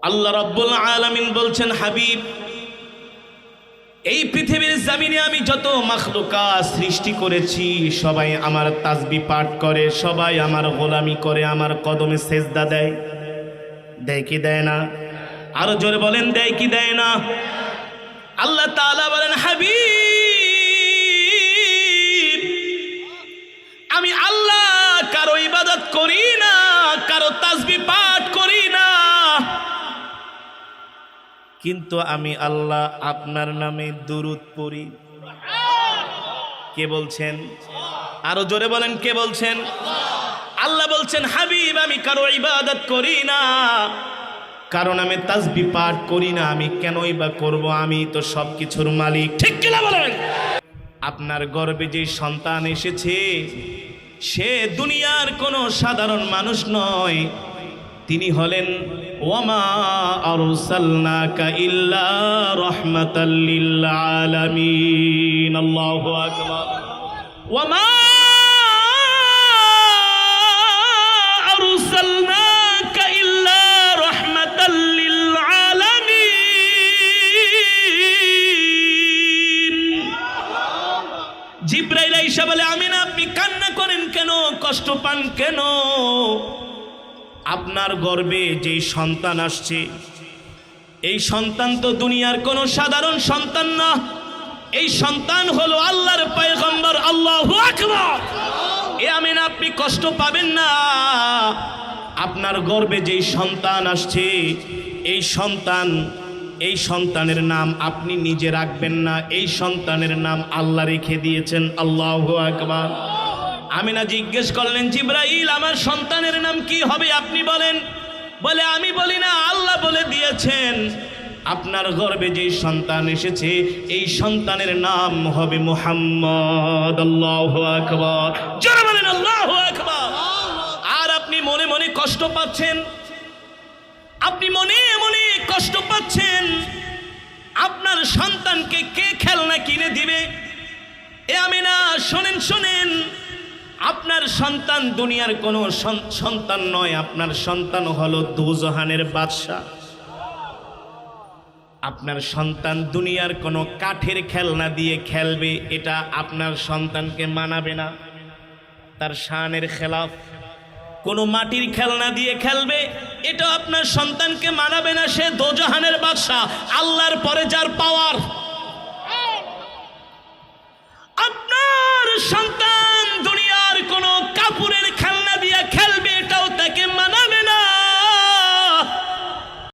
আল্লাহ রাব্বুল আলামিন বলছেন, হাবিব, এই পৃথিবীর জমিনে আমি যত মাখলুকাত সৃষ্টি করেছি সবাই আমার তাসবিহ পাঠ করে, সবাই আমার গোলামি করে, আমার কদমে সেজদা দেয়। দেয় কি দেয় না? আরো জোরে বলেন, দেয় কি দেয় না? আল্লাহ তাআলা বলেন, হাবিব, আমি আল্লাহ কারো ইবাদত করি না, কারো তাসবিহ পাঠ করি না, কিন্তু আমি আল্লাহ আপনার নামে দুরূদ পড়ি। কে বলছেন? আরো জোরে বলেন, কে বলছেন? আল্লাহ বলছেন, হাবিব, আমি কারো ইবাদত করি না, কারণ আমি তাসবিহ পাঠ করি না, আমি কেনই বা করব? আমি তো সবকিছুর মালিক। ঠিক কিনা বলেন? আপনার গর্ভে যে সন্তান এসেছে সে দুনিয়ার কোনো সাধারণ মানুষ নয়, তিনি হলেন ওয়ামা আরসালনাকা ইল্লা রাহমাতাল লিল আলামিন। আল্লাহু আকবার। ওয়ামা আরসালনাকা ইল্লা রাহমাতাল লিল আলামিন। জিবরাইল আইসা বলে, আমিনা, আপনি কান্না করেন কেন, কষ্ট পান কেন? আপনার গর্ভে যে সন্তান আসছে এই সন্তান তো দুনিয়ার কোনো সাধারণ সন্তান না, এই সন্তান হলো আল্লাহর পয়গম্বর। আল্লাহু আকবার। এ আমিনা, আপনি কষ্ট পাবেন না। আপনার গর্ভে যে সন্তান আসছে এই সন্তানের নাম আপনি নিজে রাখবেন না, এই সন্তানের নাম আল্লাহ রেখে দিয়েছেন। আল্লাহু আকবার। আমিনা জিজ্ঞেস করলেন, জিবরাইল, আমার সন্তানের নাম কি হবে আপনি বলেন? বলে, আমি বলি না, আল্লাহ বলে দিয়েছেন। আপনার গর্ভে যে সন্তান এসেছে এই সন্তানের নাম হবে মুহাম্মদ। আল্লাহু আকবার। জোরে বলেন, আল্লাহু আকবার। আর আপনি মনে মনে কষ্ট পাচ্ছেন, আপনি মনে মনে কষ্ট পাচ্ছেন, আপনার সন্তানকে কে খেলনা কিনে দিবে? এ আমিনা, শোনেন শোনেন, আপনার সন্তান দুনিয়ার কোনো সন্তান নয়, আপনার সন্তান হলো দুজাহানের বাদশা। আপনার সন্তান দুনিয়ার কোনো কাঠের খেলনা দিয়ে খেলবে, এটা আপনার সন্তানকে মানাবে না, তার শানের খেলাফ। কোনো মাটির খেলনা দিয়ে খেলবে, এটা আপনার সন্তানকে মানাবে না, সে দোজাহানের বাদশা, আল্লাহর পরে যার পাওয়ার। আপনার সন্তান